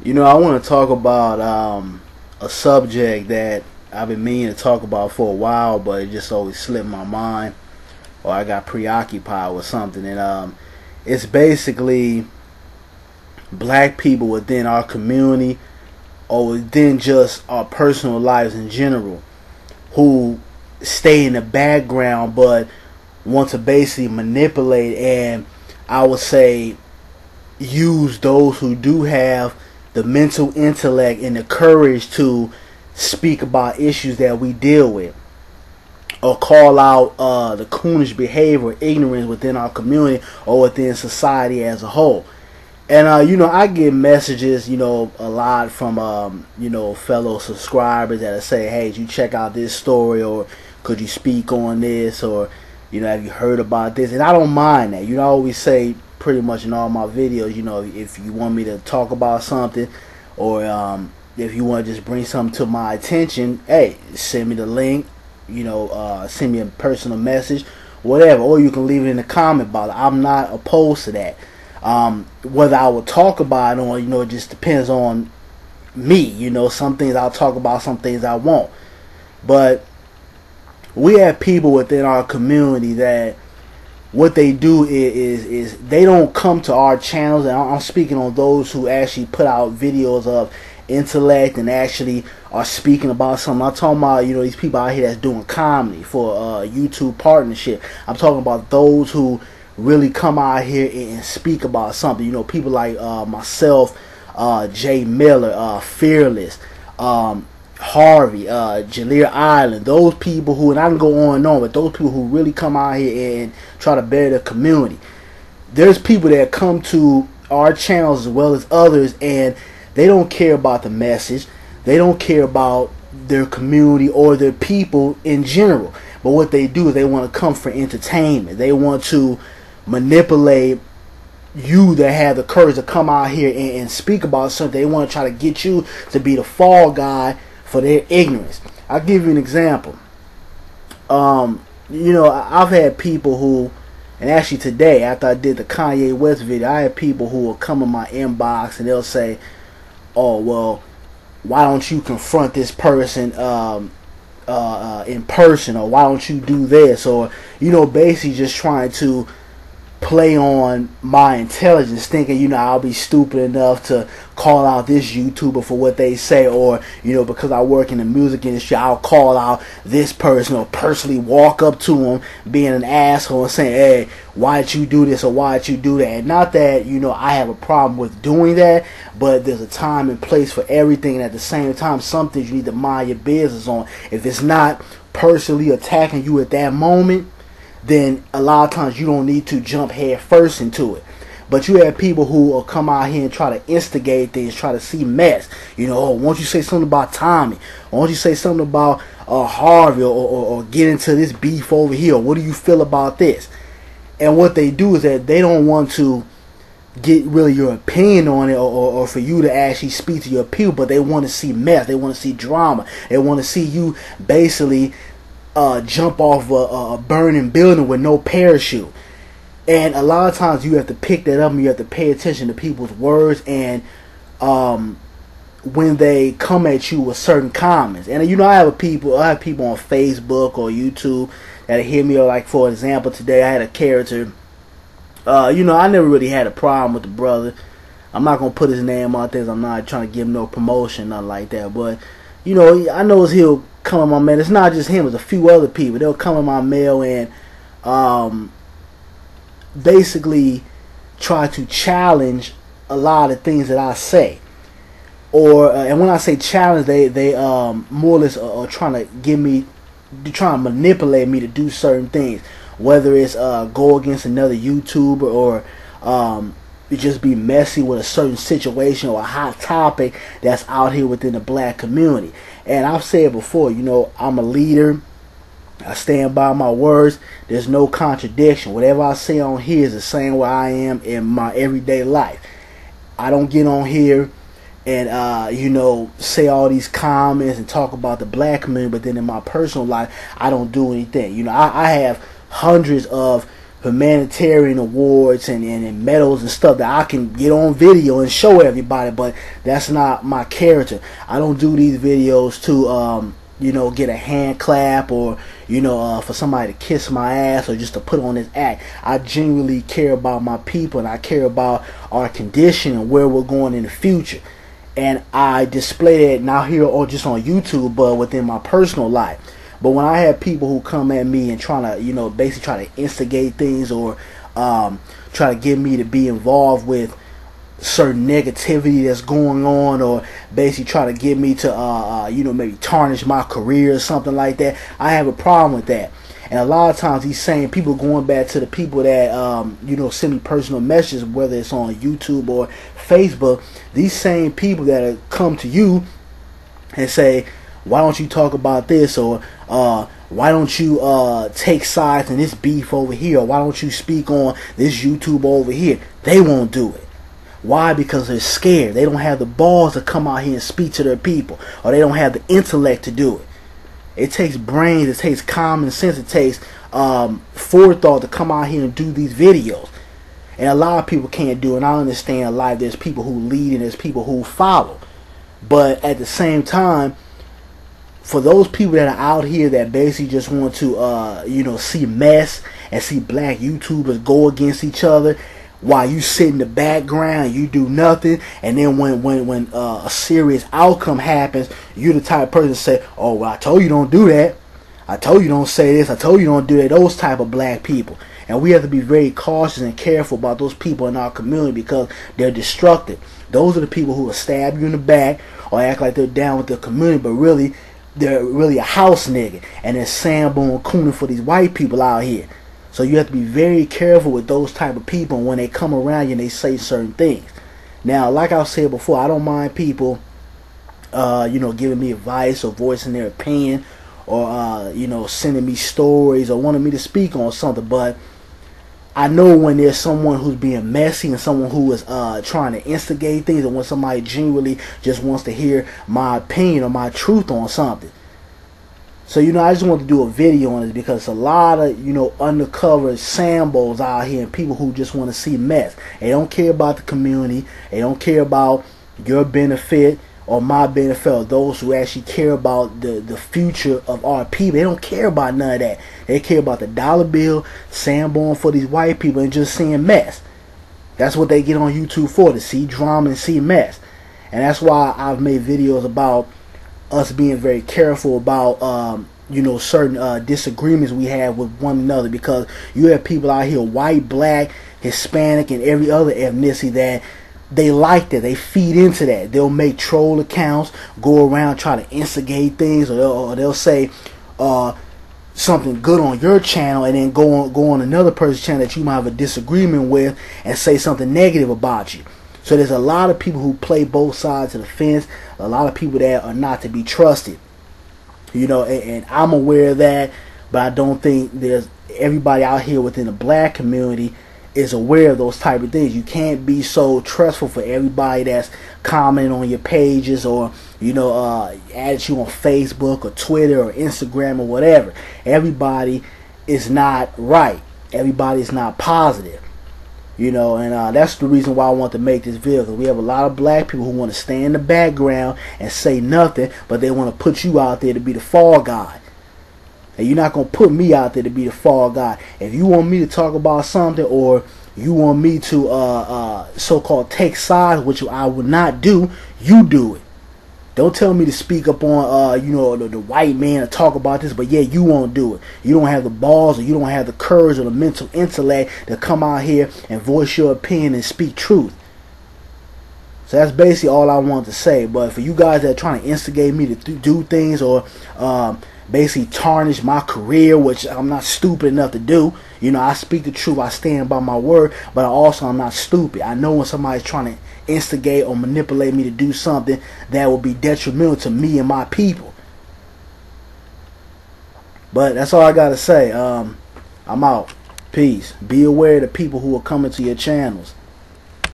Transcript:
I want to talk about a subject that I've been meaning to talk about for a while, but it just always slipped my mind, or I got preoccupied with something. And it's basically black people within our community, or within just our personal lives in general, who stay in the background but want to basically manipulate and, I would say, use those who do have the mental intellect and the courage to speak about issues that we deal with, or call out the coonish behavior, ignorance within our community or within society as a whole. And I get messages, a lot from fellow subscribers that say, "Hey, did you check out this story?" or "Could you speak on this?" or "Have you heard about this?" And I don't mind that. I always say pretty much in all my videos, if you want me to talk about something, or if you want to just bring something to my attention, hey, send me the link, send me a personal message, whatever, or you can leave it in the comment box. I'm not opposed to that. Whether I will talk about it or, it just depends on me. Some things I'll talk about, some things I won't. But we have people within our community that what they do is they don't come to our channels, and I'm speaking on those who actually put out videos of intellect and actually are speaking about something. I'm talking about these people out here that's doing comedy for YouTube partnership. I'm talking about those who really come out here and speak about something. People like myself, Jay Miller, Fearless, Harvey, Jalir Island, those people who, and I can go on and on, but those people who really come out here and try to better the community. There's people that come to our channels as well as others, and they don't care about the message. They don't care about their community or their people in general. But what they do is they want to come for entertainment. They want to manipulate you that have the courage to come out here and speak about something. They want to try to get you to be the fall guy for their ignorance. I'll give you an example. I've had people who, and actually today after I did the Kanye West video, I had people who will come in my inbox and they'll say, "Oh, well, why don't you confront this person in person, or why don't you do this?" Or basically just trying to play on my intelligence, thinking I'll be stupid enough to call out this YouTuber for what they say, or because I work in the music industry, I'll call out this person, or personally walk up to him being an asshole and saying, "Hey, why did you do this?" or "Why did you do that?" And not that I have a problem with doing that, but there's a time and place for everything, and at the same time, some things you need to mind your business on. If it's not personally attacking you at that moment, then a lot of times you don't need to jump head first into it. But you have people who will come out here and try to instigate things, try to see mess. "Oh, why don't you say something about Tommy? Why don't you say something about Harvey, or get into this beef over here? What do you feel about this?" And what they do is that they don't want to get really your opinion on it, or for you to actually speak to your people, but they want to see mess. They want to see drama. They want to see you basically jump off a burning building with no parachute. And a lot of times you have to pick that up, and you have to pay attention to people's words, and when they come at you with certain comments. And I have people on Facebook or YouTube that hear me, like for example today I had a character, I never really had a problem with the brother. I'm not going to put his name out there, I'm not trying to give him no promotion, nothing like that, but I know he'll come in my mail. It's not just him, it's a few other people. They'll come in my mail and basically try to challenge a lot of things that I say. Or and when I say challenge, they more or less are trying to manipulate me to do certain things. Whether it's go against another YouTuber, or just be messy with a certain situation or a hot topic that's out here within the black community. And I've said before, I'm a leader. I stand by my words. There's no contradiction. Whatever I say on here is the same way I am in my everyday life. I don't get on here and say all these comments and talk about the black community, but then in my personal life I don't do anything. I have hundreds of humanitarian awards and medals and stuff that I can get on video and show everybody, but that's not my character. I don't do these videos to you know, get a hand clap, or you know, for somebody to kiss my ass, or just to put on this act. I genuinely care about my people, and I care about our condition and where we're going in the future. And I display that not here or just on YouTube, but within my personal life. But when I have people who come at me and trying to, you know, basically try to instigate things, or try to get me to be involved with certain negativity that's going on, or basically try to get me to you know, maybe tarnish my career or something like that, I have a problem with that. And a lot of times these same people, going back to the people that you know, send me personal messages, whether it's on YouTube or Facebook, these same people that come to you and say, why don't you talk about this, or why don't you take sides in this beef over here, or why don't you speak on this YouTube over here, they won't do it. Why? Because they're scared. They don't have the balls to come out here and speak to their people, or they don't have the intellect to do it. It takes brains, it takes common sense, it takes forethought to come out here and do these videos. And a lot of people can't do it. And I understand a lot. There's people who lead and there's people who follow. But at the same time, for those people that are out here that basically just want to you know, see mess and see black YouTubers go against each other, while you sit in the background, you do nothing, and then when a serious outcome happens, you're the type of person to say, oh, well, I told you don't do that, I told you don't say this, I told you don't do that. Those type of black people. And we have to be very cautious and careful about those people in our community, because they're destructive. Those are the people who will stab you in the back or act like they're down with the community, but really they're really a house nigga, and they're Sambo cooning for these white people out here. So you have to be very careful with those type of people when they come around you and they say certain things. Now, like I said before, I don't mind people, you know, giving me advice or voicing their opinion, or you know, sending me stories or wanting me to speak on something. But I know when there's someone who's being messy and someone who is trying to instigate things, and when somebody genuinely just wants to hear my opinion or my truth on something. So, you know, I just want to do a video on this, because a lot of, you know, undercover Sambos out here and people who just want to see mess. They don't care about the community. They don't care about your benefit or my benefit, or those who actually care about the future of our people. They don't care about none of that. They care about the dollar bill, Samboing for these white people, and just seeing mess. That's what they get on YouTube for, to see drama and see mess. And that's why I've made videos about us being very careful about you know, certain disagreements we have with one another, because you have people out here, white, black, Hispanic, and every other ethnicity, that they like that. They feed into that. They'll make troll accounts, go around try to instigate things, or they'll say something good on your channel, and then go on another person's channel that you might have a disagreement with and say something negative about you. So there's a lot of people who play both sides of the fence, a lot of people that are not to be trusted. You know, and I'm aware of that, but I don't think there's everybody out here within the black community is aware of those type of things. You can't be so trustful for everybody that's commenting on your pages, or, you know, add you on Facebook or Twitter or Instagram or whatever. Everybody is not right. Everybody is not positive. You know, and that's the reason why I want to make this video, because we have a lot of black people who want to stay in the background and say nothing, but they want to put you out there to be the fall guy. And you're not going to put me out there to be the fall guy. If you want me to talk about something, or you want me to so-called take sides, which I would not do, you do it. Don't tell me to speak up on, you know, the white man to talk about this, but yeah, you won't do it. You don't have the balls, or you don't have the courage or the mental intellect to come out here and voice your opinion and speak truth. So that's basically all I want to say. But for you guys that are trying to instigate me to do things, or basically tarnish my career, which I'm not stupid enough to do. You know, I speak the truth, I stand by my word, but I'm not stupid. I know when somebody's trying to instigate or manipulate me to do something that will be detrimental to me and my people. But that's all I gotta say. I'm out. Peace. Be aware of the people who are coming to your channels.